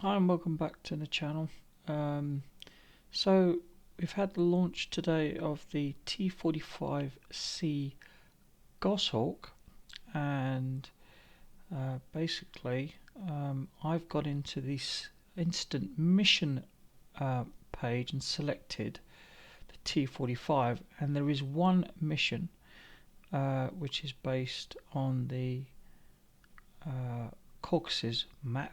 Hi and welcome back to the channel. So we've had the launch today of the T45C Goshawk, and basically I've got into this instant mission page and selected the T45, and there is one mission which is based on the Caucasus Map.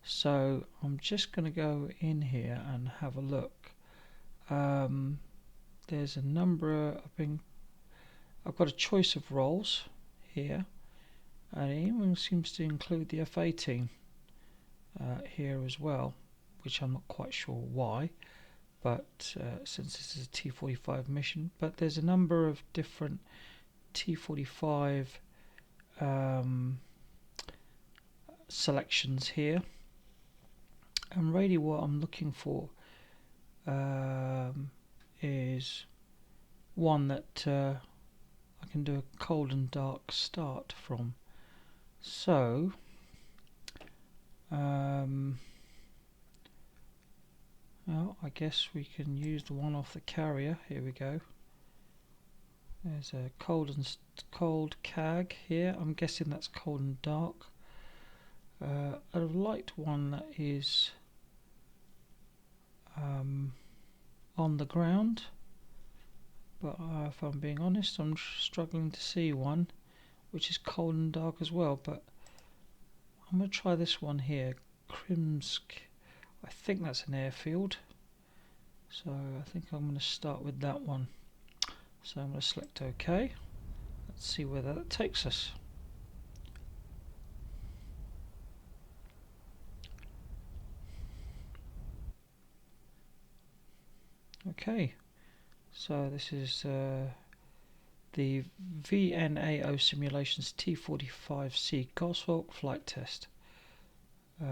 So I'm just going to go in here and have a look. There's a number I've got a choice of roles here, and it even seems to include the F-18 here as well, which I'm not quite sure why, but since this is a T45 mission. But there's a number of different T45 selections here. And really what I'm looking for is one that I can do a cold and dark start from. So well, I guess we can use the one off the carrier. Here we go. There's a cold CAG here. I'm guessing that's cold and dark. I'd have liked one that is on the ground, but if I'm being honest, I'm struggling to see one which is cold and dark as well. But I'm going to try this one here, Krimsk. I think that's an airfield, so I think I'm going to start with that one. So I'm going to select OK. Let's see where that takes us. Okay, so this is the VANO Simulations T45C Goshawk flight test. We've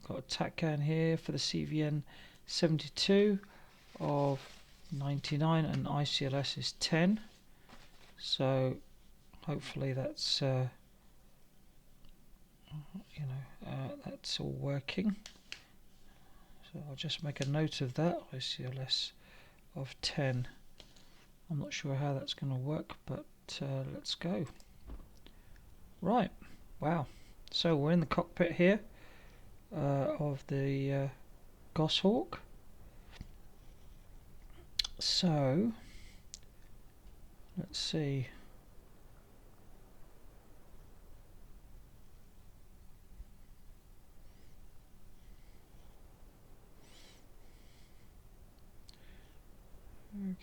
got a TACAN here for the CVN 72 of 99 and ICLS is 10. So hopefully that's that's all working. So I'll just make a note of that, ICLS of 10. I'm not sure how that's going to work, but let's go. Right, wow. So we're in the cockpit here of the Goshawk. So let's see.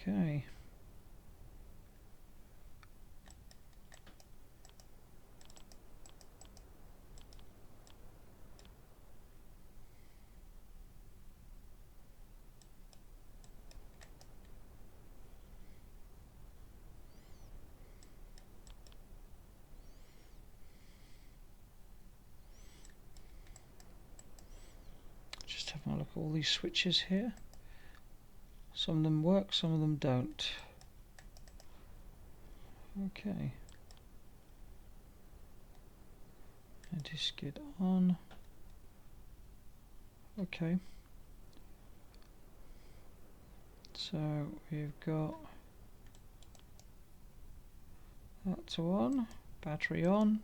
Okay. Just having a look at all these switches here. Some of them work, some of them don't. Okay. Anti-skid on. Okay. So we've got that's on, battery on,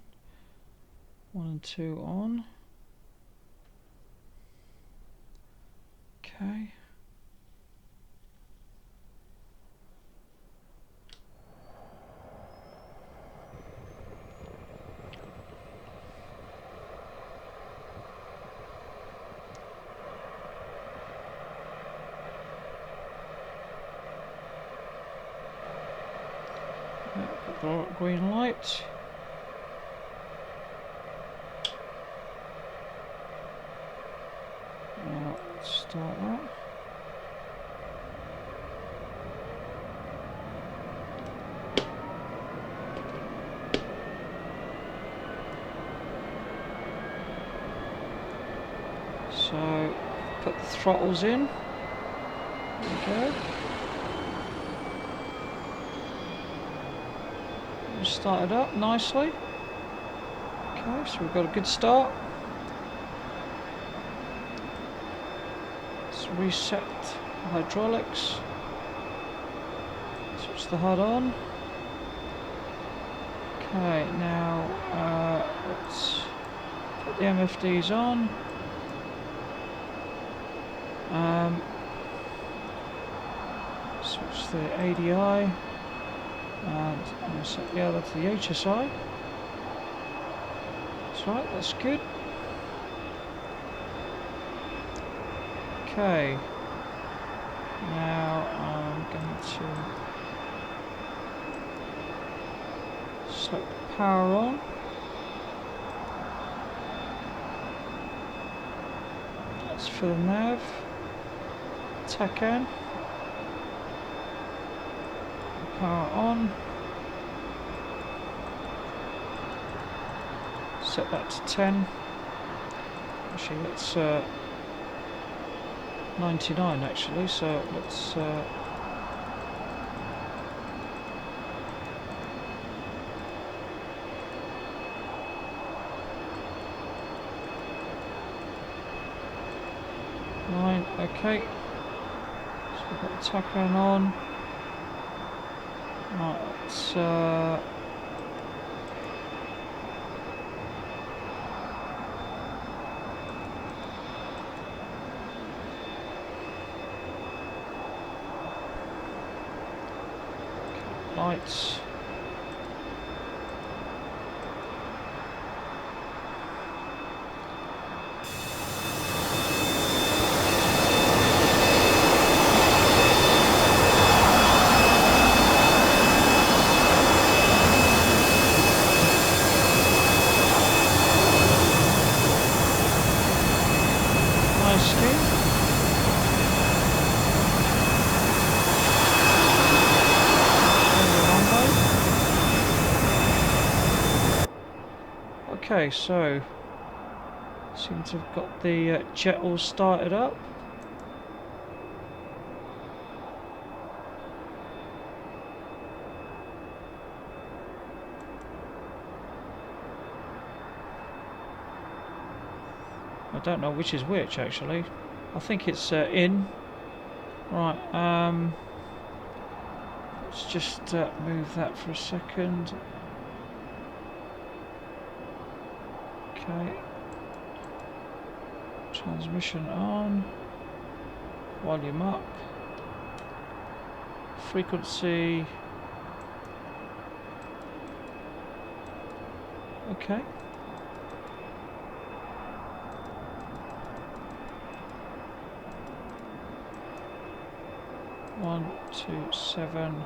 1 and 2 on. Okay. Got the green light. Now let's start that. So put the throttles in. There we go. Started up nicely. Okay, so we've got a good start. reset the hydraulics. Switch the HUD on. Okay, now let's put the MFDs on. Switch the ADI, and I'm going to set the other to the HSI. That's right, that's good. Okay, now I'm going to select the power on. That's for the nav. TACAN. Power on. Set that to 10. Actually, let's 99 actually, so let's nine, okay. So we've got the TACAN on. Right, let's lights. Nice scheme. Okay, so seem to have got the jet all started up. I don't know which is which actually. I think it's in. Right, let's just move that for a second. Okay. Transmission on. Volume up. Frequency. Okay. One, 2, 7.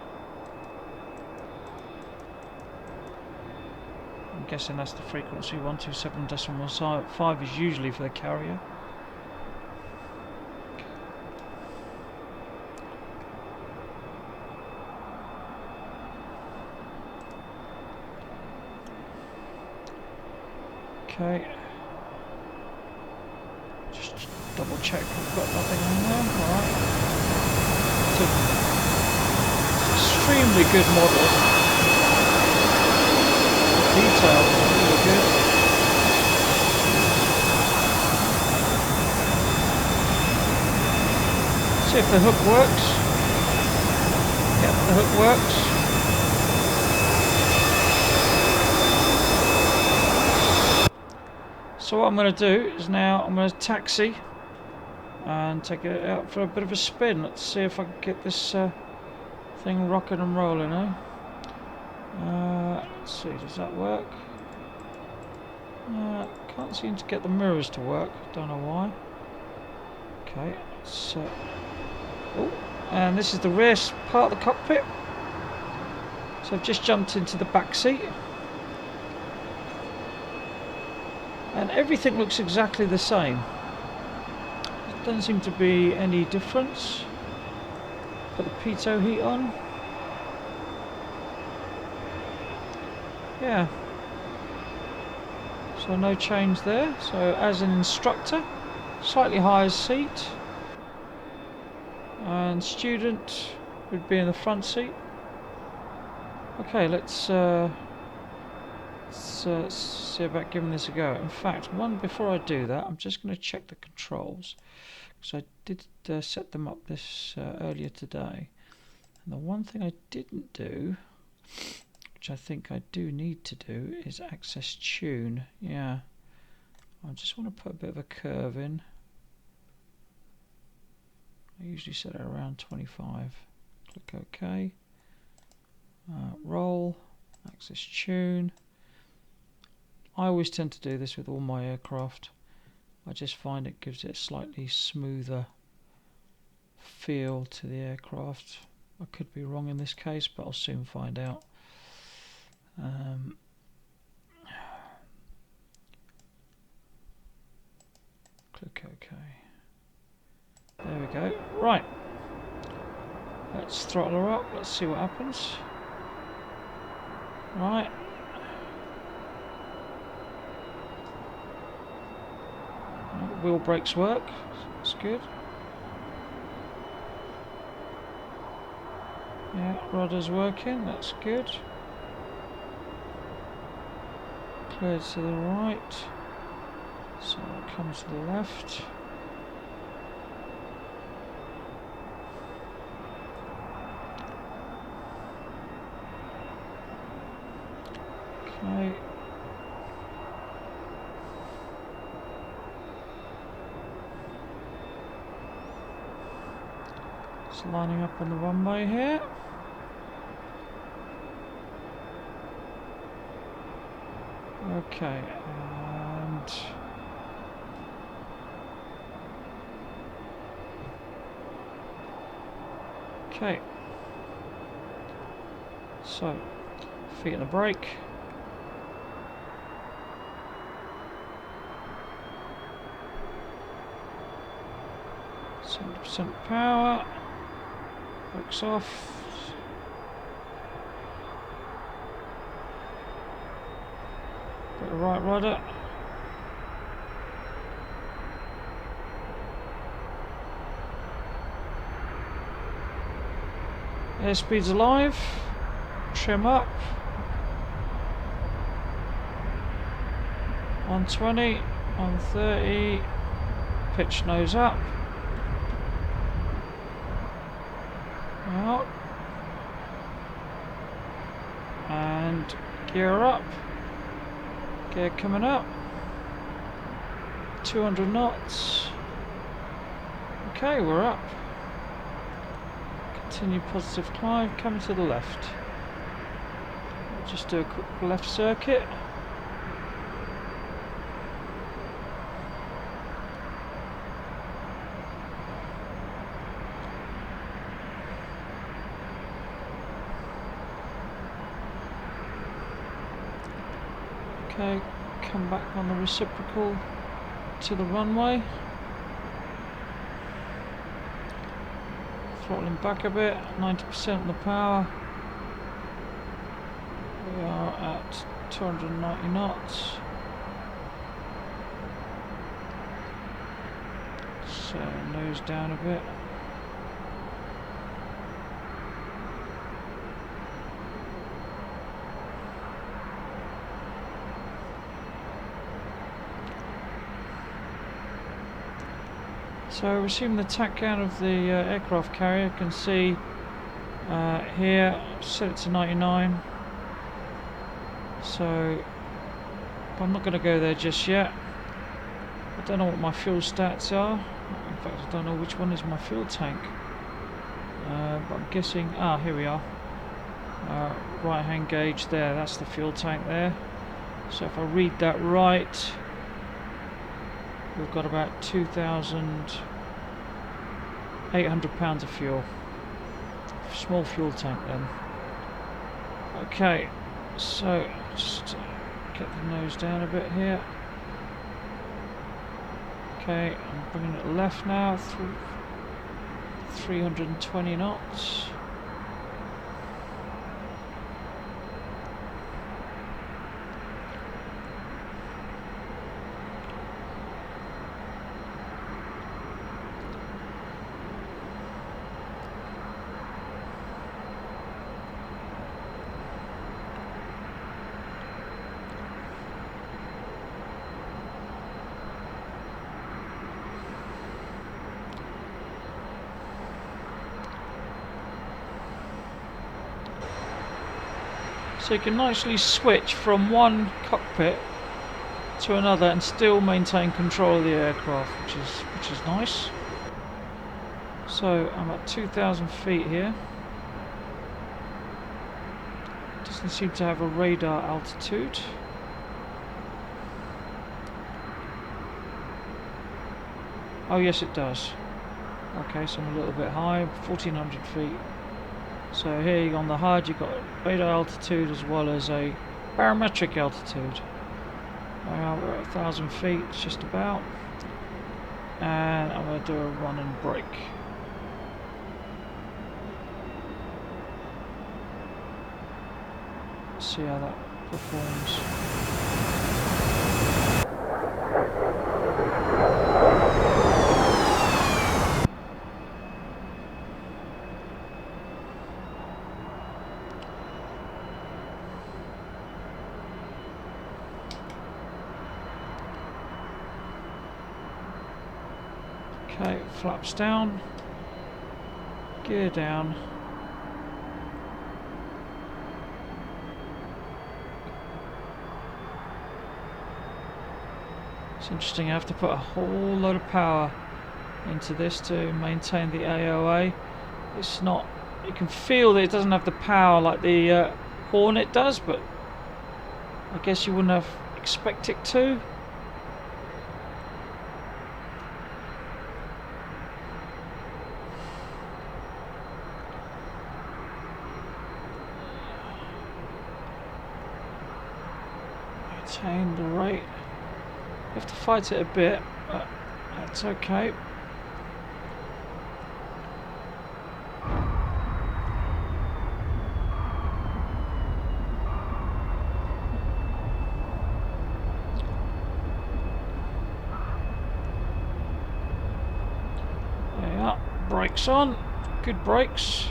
I'm guessing that's the frequency. 127.15 is usually for the carrier. Okay. Just double check we've got nothing in there. Alright. It's an extremely good model. Details are really good. See if the hook works. Yep, the hook works. So what I'm going to do is now I'm going to taxi and take it out for a bit of a spin. Let's see if I can get this thing rocking and rolling, eh? Let's see, does that work? Can't seem to get the mirrors to work, don't know why. Okay, so oh, and this is the rear part of the cockpit. So I've just jumped into the back seat. And everything looks exactly the same. There doesn't seem to be any difference. Put the pitot heat on. Yeah. So no change there. So as an instructor, slightly higher seat. And student would be in the front seat. Okay, let's see about giving this a go. In fact, before I do that, I'm just going to check the controls, because I did set them up this earlier today. And the one thing I didn't do, which I think I do need to do, is access tune. Yeah, I just want to put a bit of a curve in. I usually set it around 25. Click OK. Roll, access tune. I always tend to do this with all my aircraft. I just find it gives it a slightly smoother feel to the aircraft. I could be wrong in this case, but I'll soon find out. Click OK. There we go. Right. Let's throttle her up. Let's see what happens. Right. Wheel brakes work. That's good. Yeah, rudder's working. That's good. Clear to the right. So I'll come to the left. Okay. It's lining up on the runway here. Okay, and okay. So, feet on the brake. %% power. Brakes off. Bit of right rudder. Airspeed's alive. Trim up. 120, 130. Pitch nose up. Out. And gear up. Gear coming up. 200 knots. Okay, we're up. Continue positive climb, coming to the left. We'll just do a quick left circuit. Okay, come back on the reciprocal to the runway. Throttling back a bit, 90% of the power. We are at 290 knots. So nose down a bit. So resuming the tack count of the aircraft carrier, you can see here, set it to 99. So I'm not going to go there just yet. I don't know what my fuel stats are. In fact, I don't know which one is my fuel tank. But I'm guessing, here we are. Right hand gauge there, that's the fuel tank there. So if I read that right, we've got about 2,800 pounds of fuel. Small fuel tank then. Okay, so just get the nose down a bit here. Okay, I'm bringing it left now through 320 knots. So you can nicely switch from one cockpit to another and still maintain control of the aircraft, which is nice. So I'm at 2,000 feet here. Doesn't seem to have a radar altitude. Oh yes it does. Okay, so I'm a little bit high, 1,400 feet. So here on the HUD you've got radar altitude as well as a barometric altitude. We're at 1,000 feet, just about. And I'm going to do a run and brake. See how that performs. Okay, flaps down, gear down. It's interesting, I have to put a whole load of power into this to maintain the AOA. It's not, you can feel that it doesn't have the power like the Hornet does, but I guess you wouldn't have expect it to. Maintain the rate. You have to fight it a bit, but that's okay. There you are, brakes on, good brakes.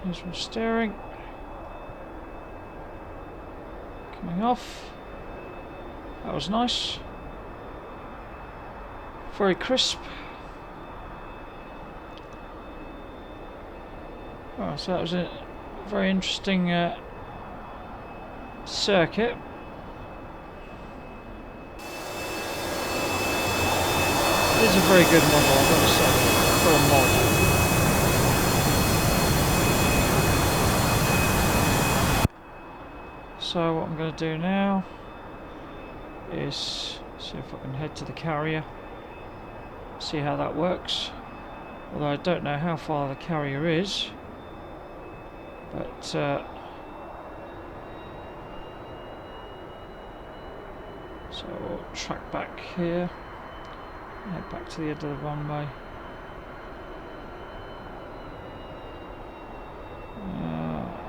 There's my steering. Coming off. That was nice. Very crisp. Oh, so that was a very interesting circuit. It is a very good model, I've got to say, for a mod. So what I'm going to do now is see if I can head to the carrier, see how that works. Although I don't know how far the carrier is, but so we'll track back here, head back to the end of the runway.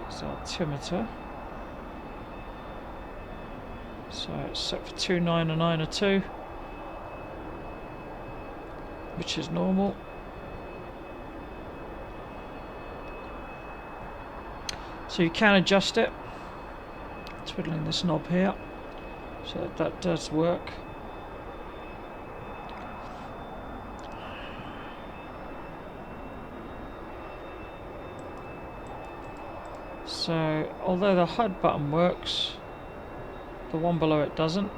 It's altimeter. So it's set for 29902, which is normal. So you can adjust it, twiddling this knob here, so that does work. So although the HUD button works, the one below it doesn't.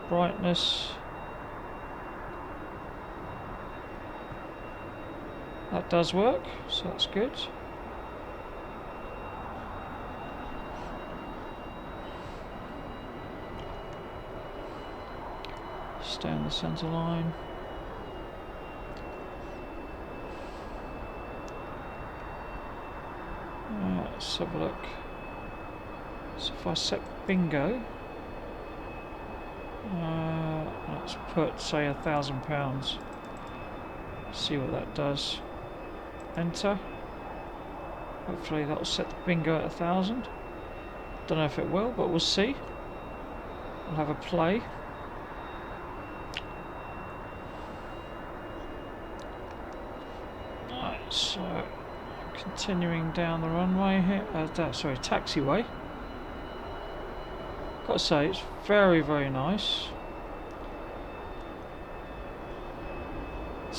Brightness. That does work, so that's good. Stay on the centre line. Let's have a look. So if I set bingo, let's put say £1,000. See what that does. Enter. Hopefully that'll set the bingo at 1,000. Don't know if it will, but we'll see. We'll have a play. Right, so continuing down the runway here. Sorry, taxiway. Got to say, it's very, very nice.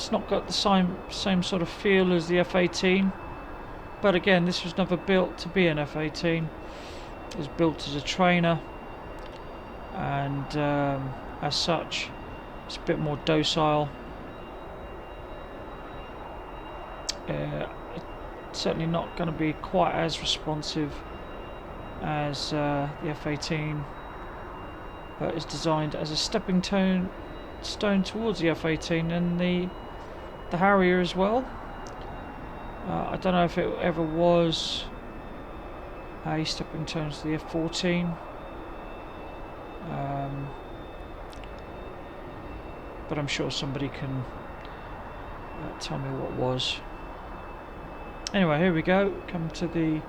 It's not got the same sort of feel as the F-18, but again, this was never built to be an F-18. It was built as a trainer, and as such, it's a bit more docile. It's certainly not going to be quite as responsive as the F-18, but it's designed as a stepping stone towards the F-18 and the Harrier as well. I don't know if it ever was a stepping stone to the F-14, but I'm sure somebody can tell me what was. Anyway, here we go. Come to the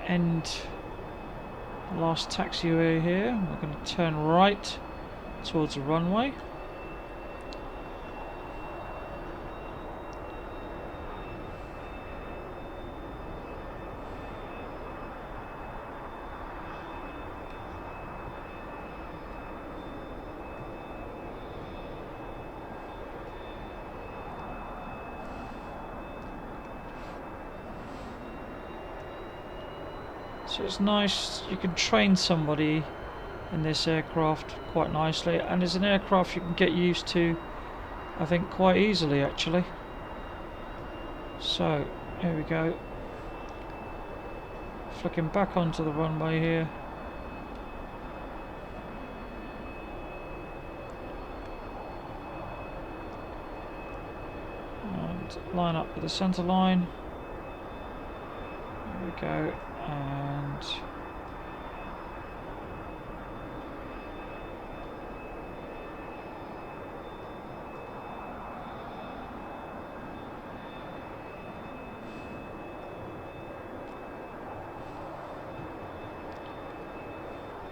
end, last taxiway here. We're going to turn right towards the runway. So it's nice, you can train somebody in this aircraft quite nicely, and it's an aircraft you can get used to, I think, quite easily actually. So here we go, flicking back onto the runway here. And line up with the centre line. There we go. And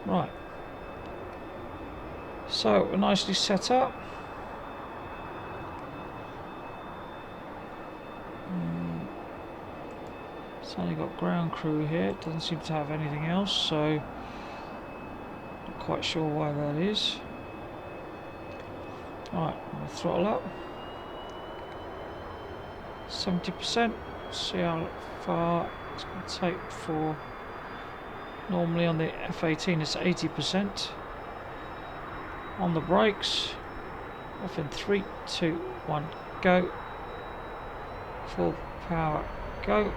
right, so we're nicely set up. It's only got ground crew here, it doesn't seem to have anything else, so not quite sure why that is. Alright, we'll throttle up 70%, see how far it's going to take for. Normally on the F-18 it's 80%. On the brakes, off in 3, 2, 1, go. Full power, go.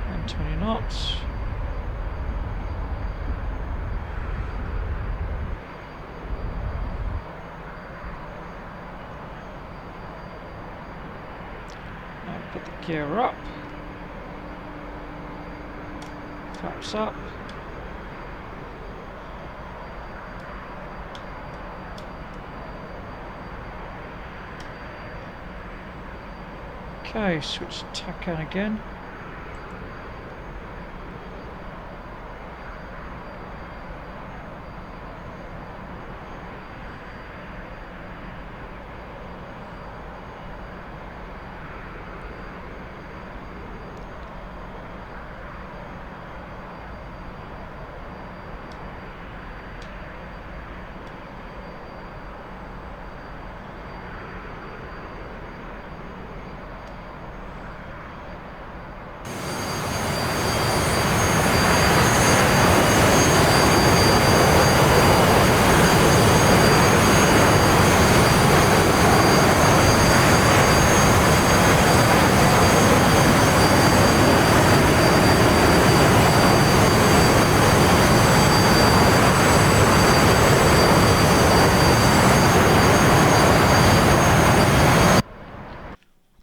And 20 knots. Put the gear up, flaps up, okay, switch to TACAN again.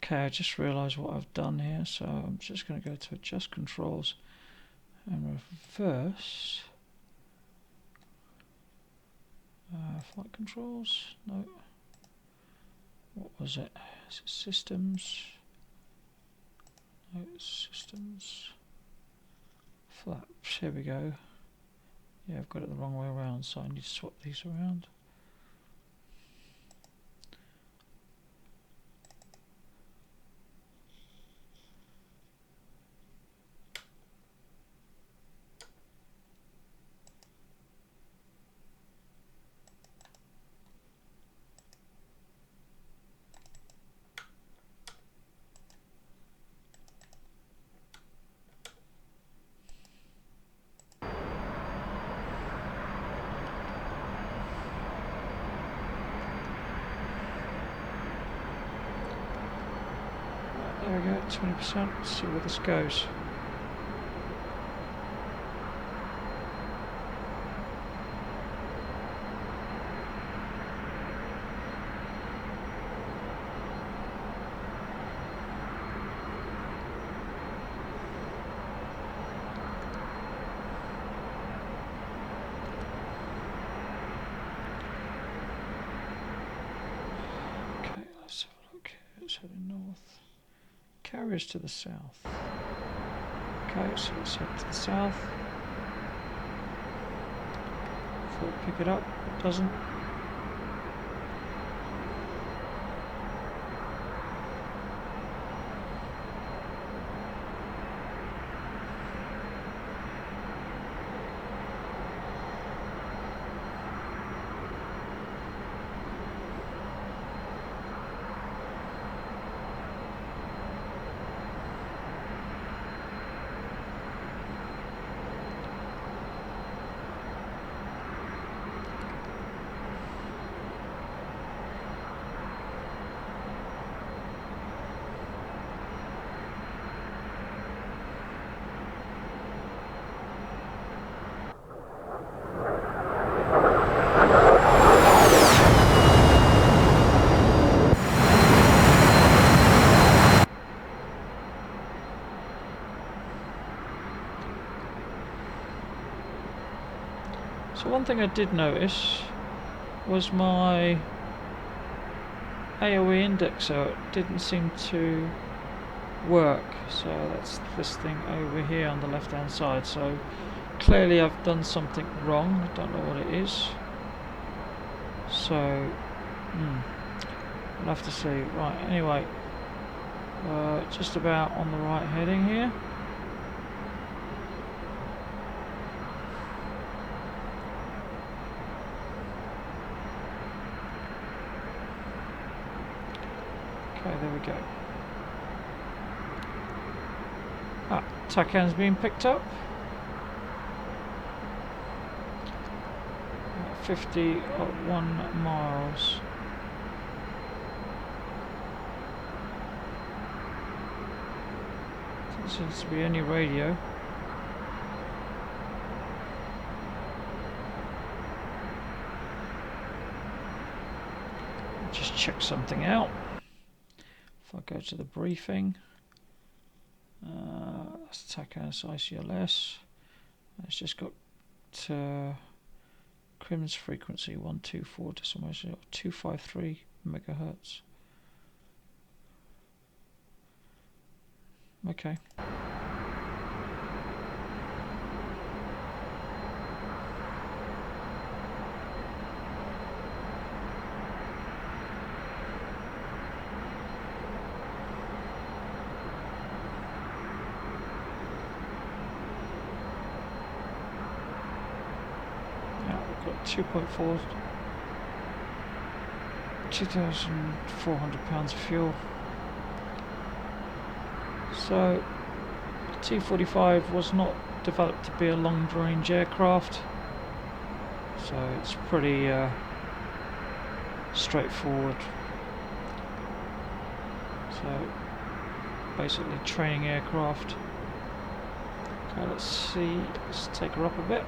Okay, I just realised what I've done here, so I'm just going to go to adjust controls and reverse flight controls. No, what was it? Is it systems? No, it's systems. Flaps. Here we go. Yeah, I've got it the wrong way around, so I need to swap these around. at 20%. Let's see where this goes. Let's have a look. It's heading north. Carriers to the south. Okay, so let's head to the south. Thought it'd pick it up, it doesn't. So one thing I did notice was my AOE indexer didn't seem to work. So that's this thing over here on the left hand side. So clearly I've done something wrong. I don't know what it is. So I'll have to see. Right, anyway, just about on the right heading here. Okay, there we go. Ah, TACAN's being picked up. 51 miles. There seems to be any radio. Just check something out. If I go to the briefing, that's TACAN's ICLS. It's just got Crim's frequency 124 decimal 253 megahertz. Okay. Got 2,400 pounds of fuel. So T45 was not developed to be a long-range aircraft, so it's pretty straightforward. So basically training aircraft. Okay, let's see, let's take her up a bit.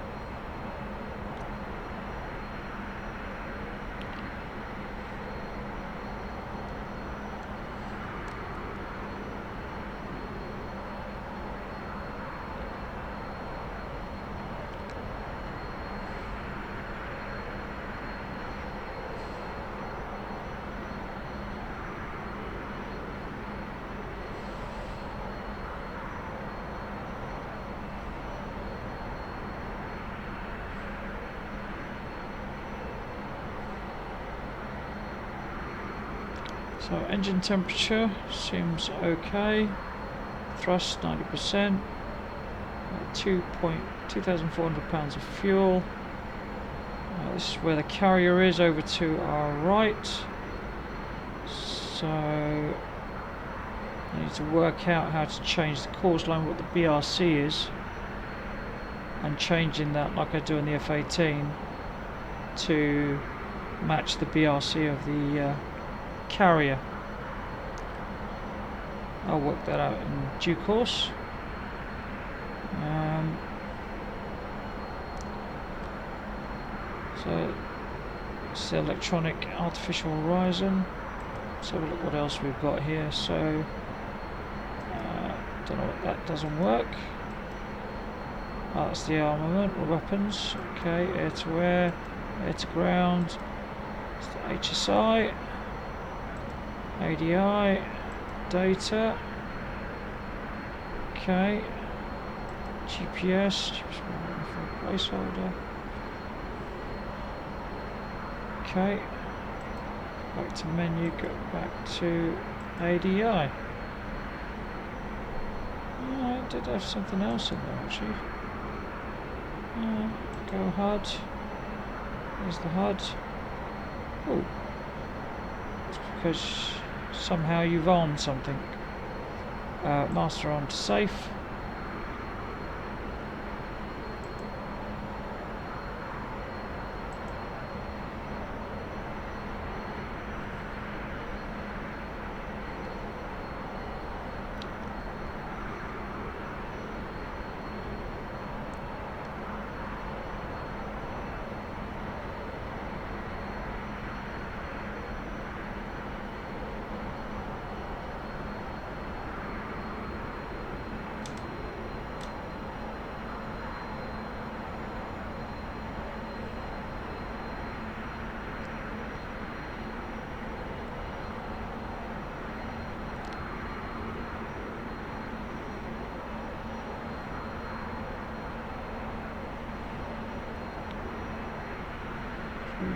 So engine temperature seems okay. Thrust 90%. 2,400 pounds of fuel. This is where the carrier is, over to our right. So I need to work out how to change the course line, what the BRC is, and changing that like I do in the F-18 to match the BRC of the carrier. I'll work that out in due course. So it's the electronic artificial horizon. Let's have a look what else we've got here. So don't know what that doesn't work. Oh, that's the armament, the weapons. Okay, air to air, air to ground. It's the HSI, ADI, data. Okay, GPS for a placeholder. Okay, back to menu, go back to ADI. Oh, I did have something else in there actually. Go HUD. There's the HUD. Oh, it's because somehow you've armed something. Master armed to safe.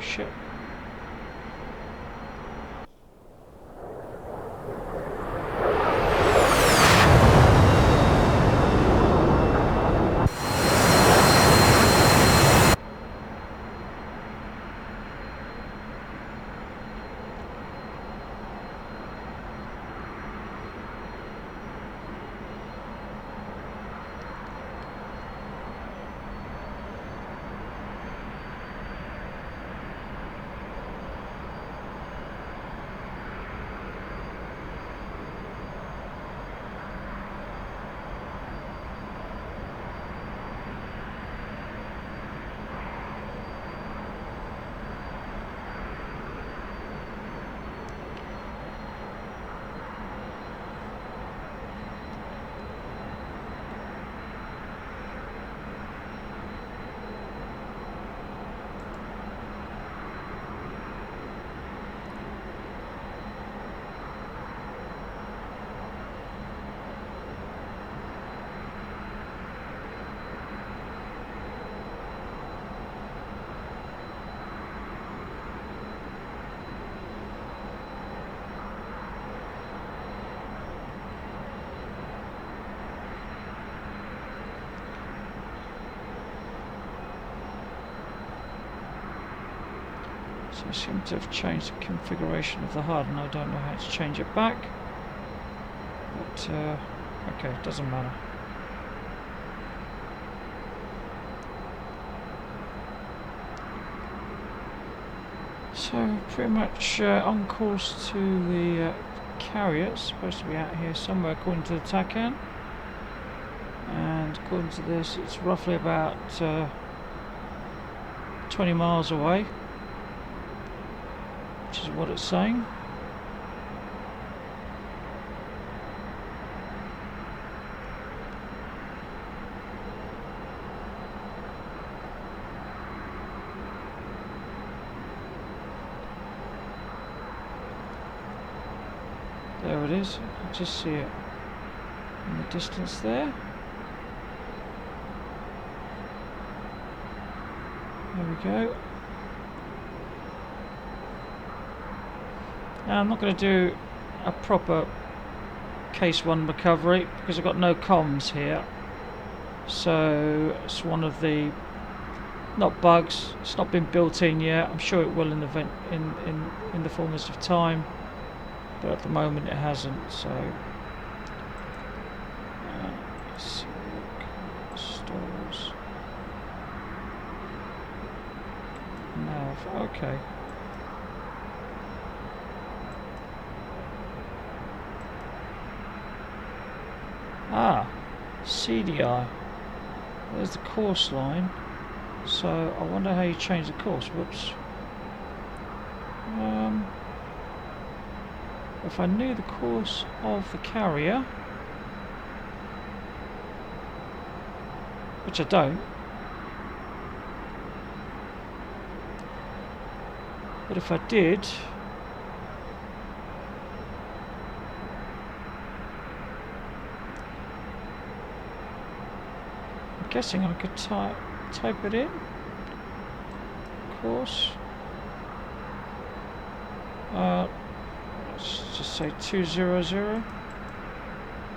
Ship. So I seem to have changed the configuration of the HUD and I don't know how to change it back. But, okay, it doesn't matter. So, pretty much on course to the carrier. It's supposed to be out here somewhere according to the TACAN. And according to this, it's roughly about 20 miles away, which is what it's saying. There it is, I can just see it in the distance there. There we go. Now I'm not going to do a proper case 1 recovery because I've got no comms here. So it's one of the not bugs. It's not been built in yet. I'm sure it will in the in the fullness of time, but at the moment it hasn't. So let's see. Stores. NAV. Okay. CDI. There's the course line. So I wonder how you change the course. Whoops. If I knew the course of the carrier, which I don't, but if I did, I'm guessing I could type it in. Course. Let's just say 200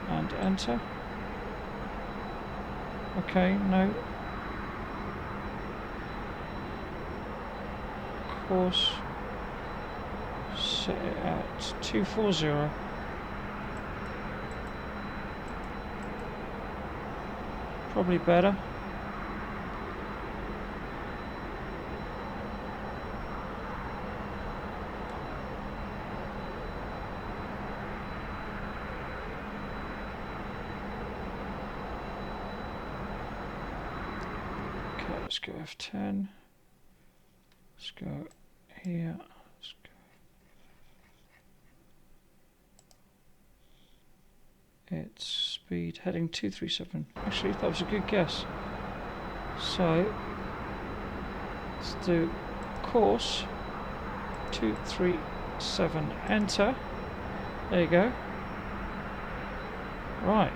and enter. Okay, no. Course. Set it at 240. Probably better. Let's go F10. Let's go here. Let's go. It's speed heading 237. Actually, that was a good guess. So let's do course 237. Enter. There you go. Right.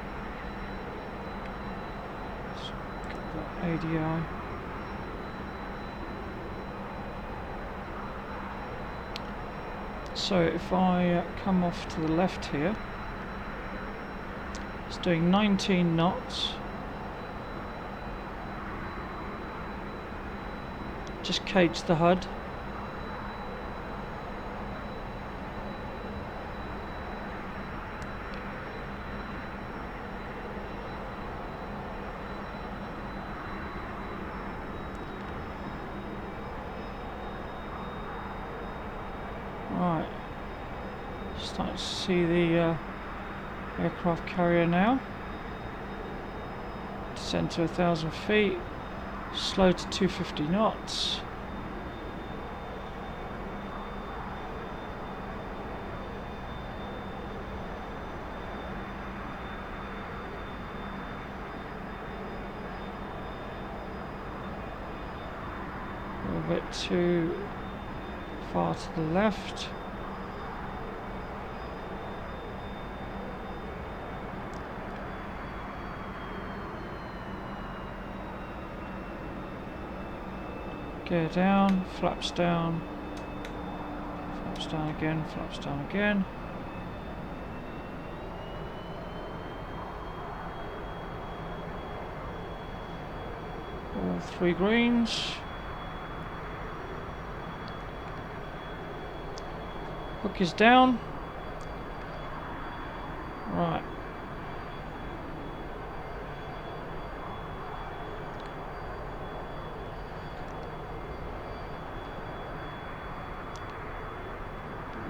Let's get that ADI. So if I come off to the left here, it's doing 19 knots. Just cage the HUD. Right, starting to see the aircraft carrier now. Descend to 1,000 feet, slow to 250 knots. A little bit too far to the left. Gear down, flaps down again, flaps down again. All three greens. Hook is down. Right.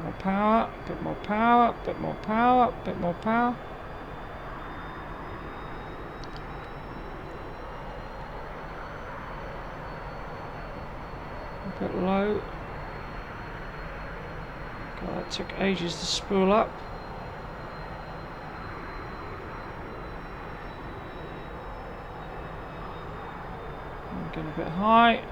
More power, bit more power, bit more power, bit more power. A bit low. God, that took ages to spool up. I'm getting a bit high.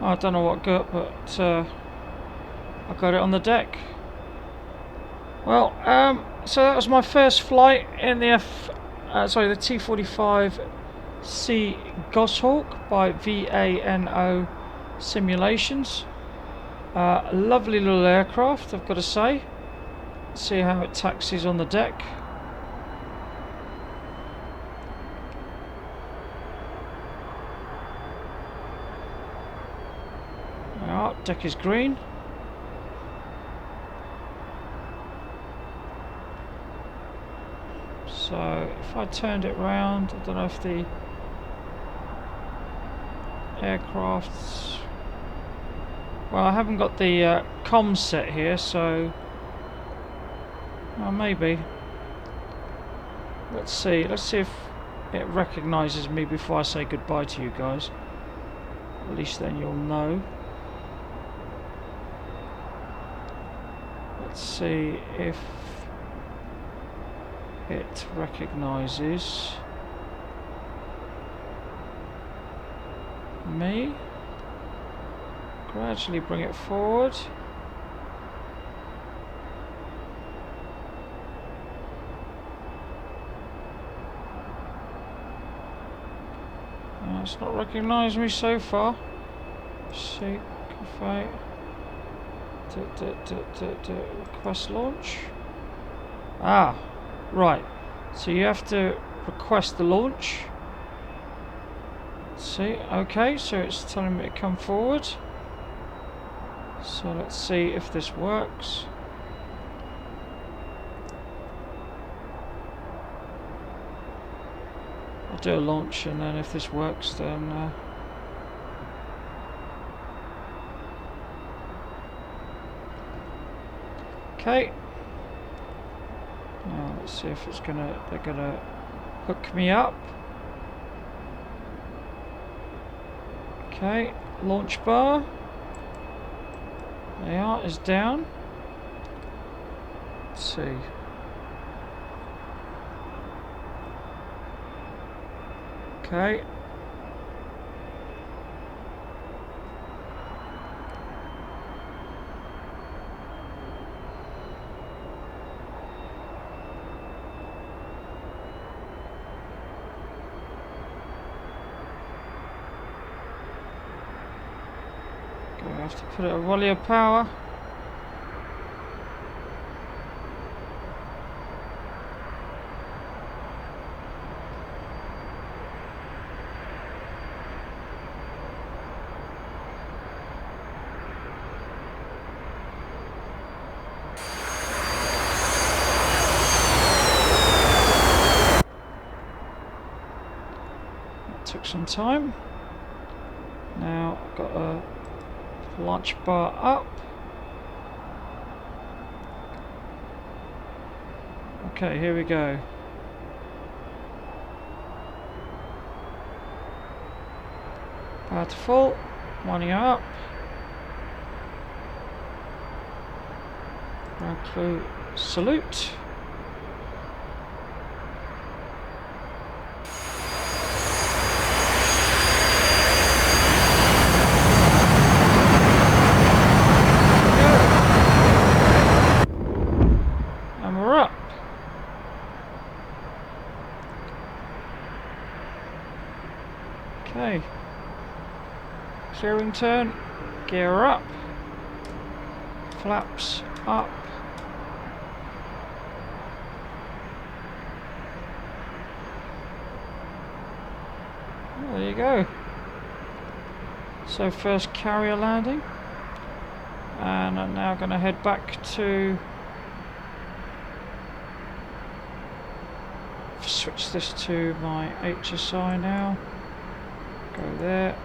I don't know what got, but I got it on the deck. Well, so that was my first flight in the the T45C Goshawk by VANO Simulations. A lovely little aircraft, I've got to say. See how it taxis on the deck. deck is green. So if I turned it round, I don't know if the aircraft's... Well, I haven't got the comms set here, so... Well, maybe. Let's see if it recognises me before I say goodbye to you guys. At least then you'll know. Let's see if it recognises me. Gradually bring it forward. It's not recognised me so far. See, cafe. Request launch. Ah, right. So you have to request the launch. See, okay, so it's telling me to come forward. So let's see if this works. I'll do a launch, and then if this works, then okay. Now let's see if they're gonna hook me up. Okay, launch bar. They are, is down. Let's see. Okay. Gonna have to put it a volley of power. Took some time. Now I've got a launch bar up. Okay, here we go. Power to full, winding up. Ground crew salute. Okay, steering turn, gear up, flaps up, well, there you go. So first carrier landing, and I'm now going to head back to switch this to my HSI now. Go there.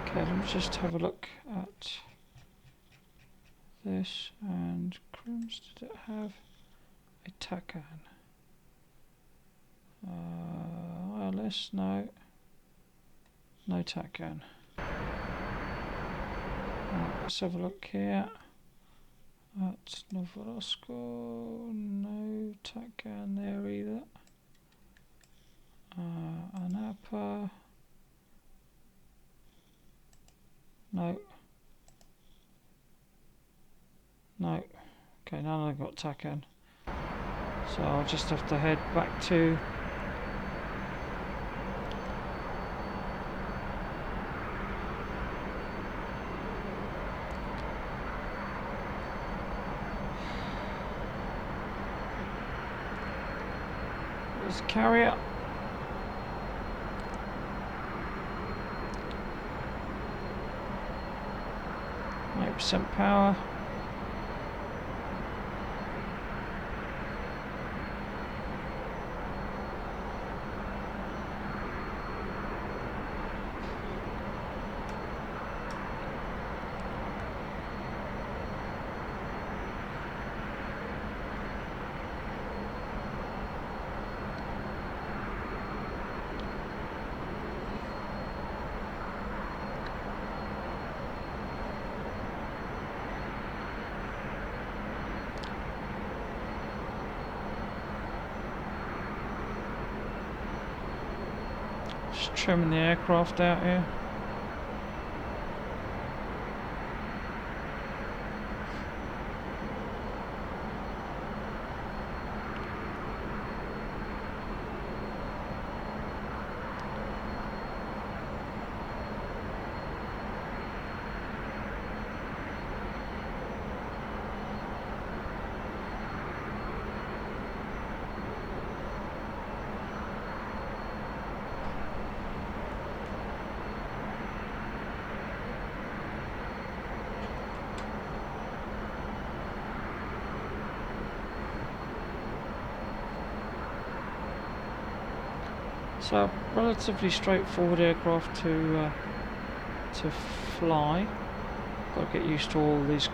Okay, let me just have a look at this. And Crims, did it have a TACAN? ILS, no. No TACAN. Right, let's have a look here. That's Novorosco, no TACAN there either. Anapa, no. No. Okay, none of them got TACAN. So I'll just have to head back to carrier. 90% power. Just trimming the aircraft out here. So, relatively straightforward aircraft to fly. Got to get used to all these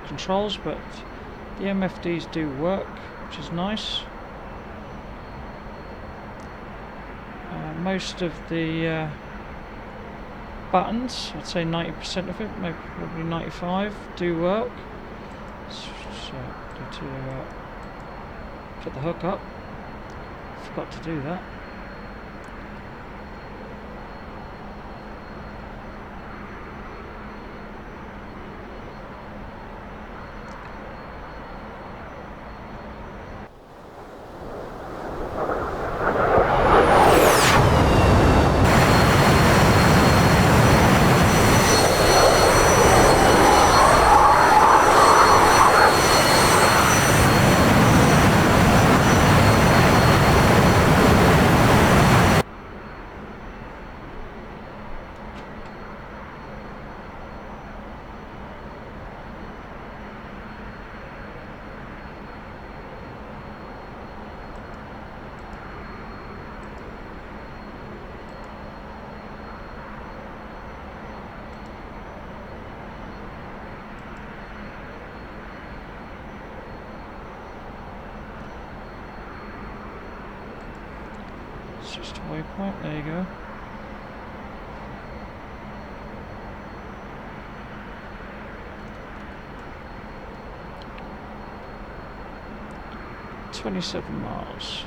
controls, but the MFDs do work, which is nice. Most of the buttons, I'd say 90% of it, maybe probably 95, do work. So, need to put the hook up. Forgot to do that. It's just a waypoint, there you go. "27 miles.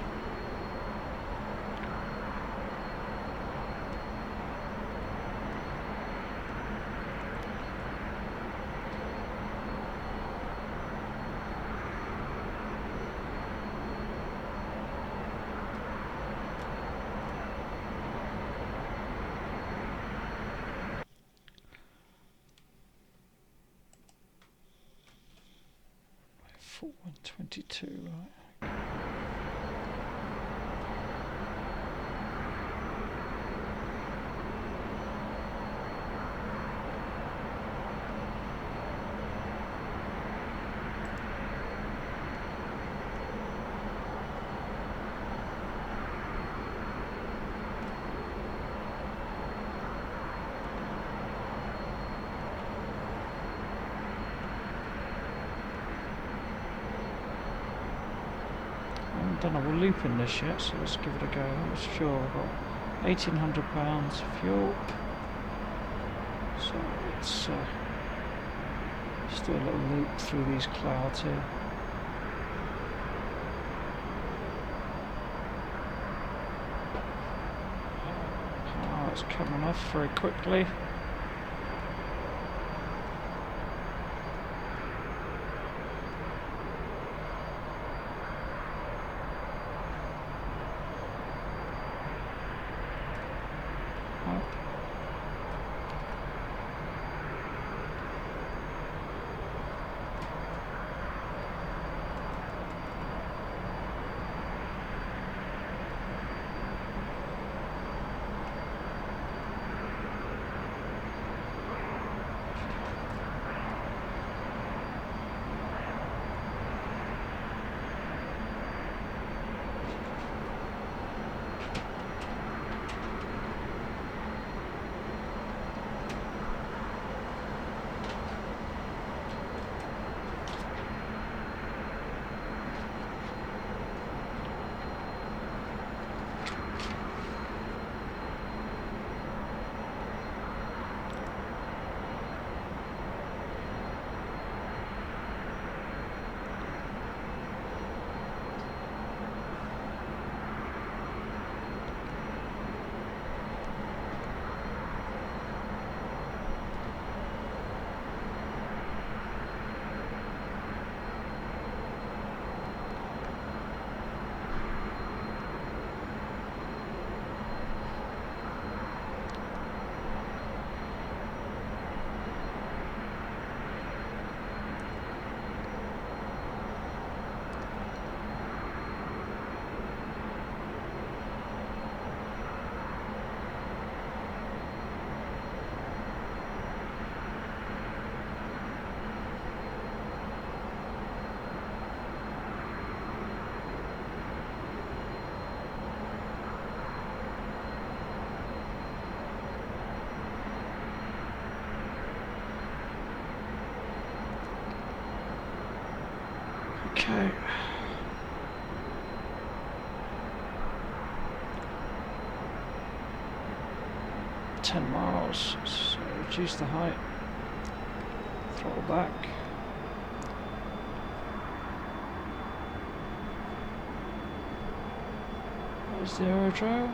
For 122, right. Done a loop in this yet, so let's give it a go. Let's fuel. I've got 1,800 pounds of fuel, so let's do a little loop through these clouds here. Oh, it's coming off very quickly. Okay. miles, so reduce the height, throttle back. There's the aerodrome.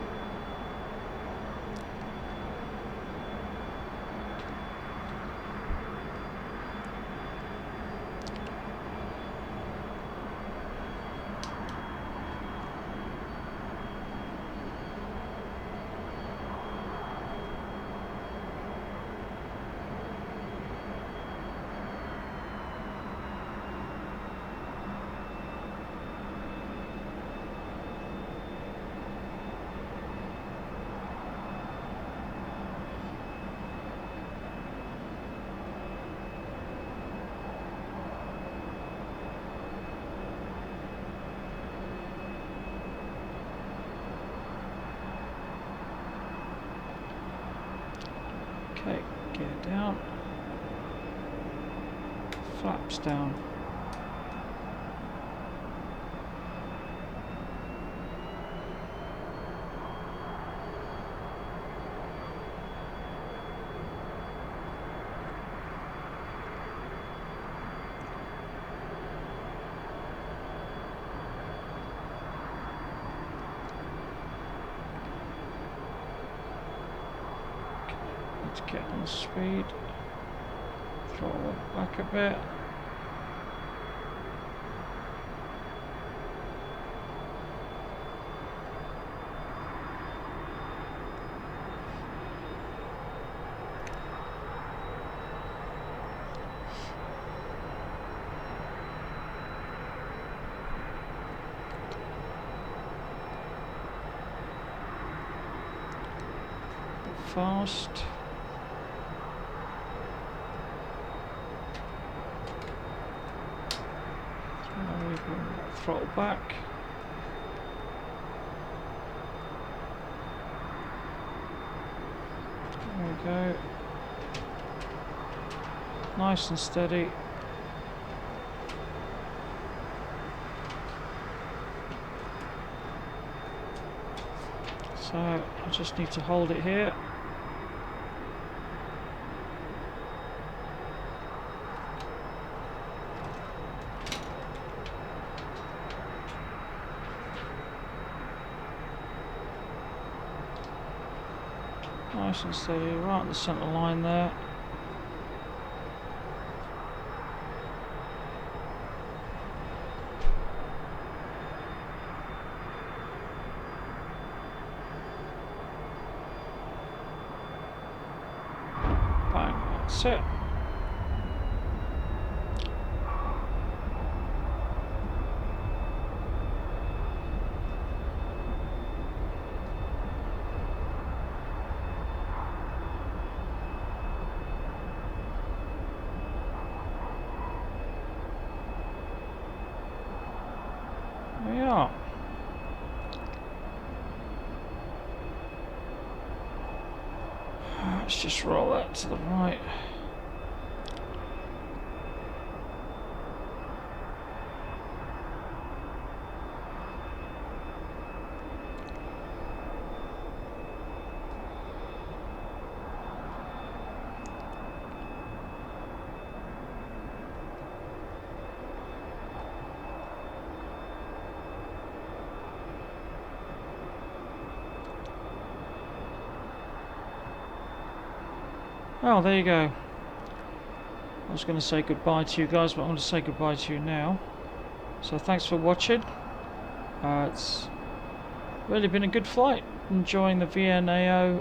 Okay, gear down, flaps down. Let's get on speed, throttle back a bit. Fast. Throttle back. There we go. Nice and steady. So I just need to hold it here. Nice and steady, right in the centre line there. Bang, that's it. We are. Let's just roll that to the right. Well, there you go. I was going to say goodbye to you guys, but I'm going to say goodbye to you now. So thanks for watching. It's really been a good flight. Enjoying the VANO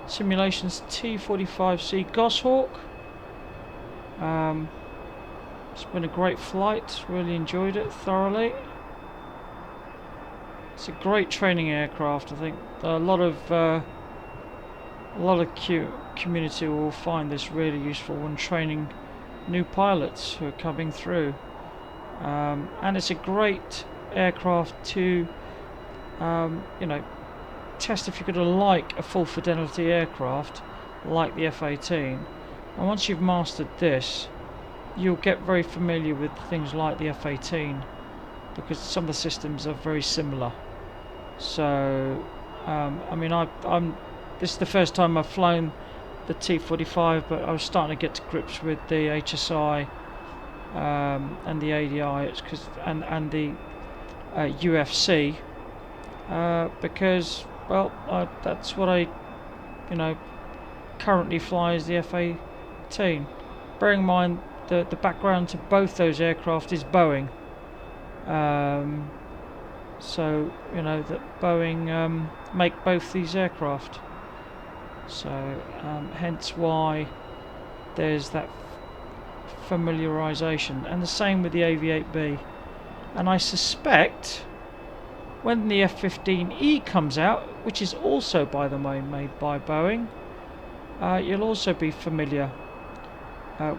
Simulations T45C Goshawk. It's been a great flight. Really enjoyed it thoroughly. It's a great training aircraft. I think a lot of community will find this really useful when training new pilots who are coming through, and it's a great aircraft to test if you're going to like a full fidelity aircraft like the F-18. And once you've mastered this, you'll get very familiar with things like the F-18 because some of the systems are very similar. So I mean, this is the first time I've flown the T45, but I was starting to get to grips with the HSI and the ADI, and the UFC because, well, that's what I currently fly as the F-18. Bearing in mind the background to both those aircraft is Boeing. So that Boeing make both these aircraft. So hence why there's that familiarization, and the same with the AV-8B. And I suspect when the F-15E comes out, which is also, by the way, made by Boeing, you'll also be familiar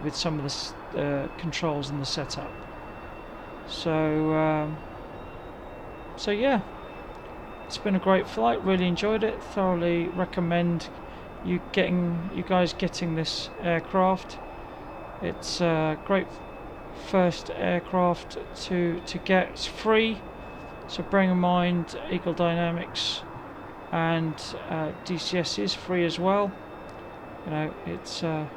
with some of the controls and the setup. So yeah, it's been a great flight. Really enjoyed it. Thoroughly recommend you guys getting this aircraft. It's a great first aircraft to get. It's free, so bearing in mind Eagle Dynamics and DCS is free as well. It's a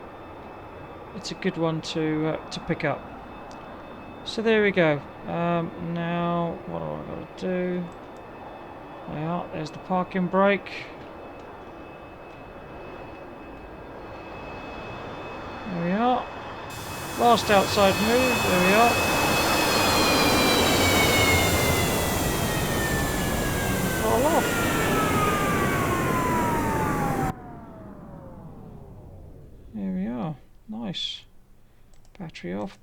good one to pick up. So there we go. Now what do I got to do? There's the parking brake. There we are. Last outside move. There we are. Fall off. There we are. Nice. Battery off.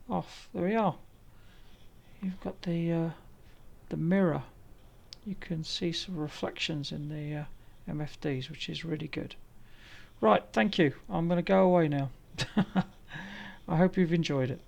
Off. There we are. You've got the mirror. You can see some reflections in the MFDs, which is really good. Right, thank you. I'm going to go away now. I hope you've enjoyed it.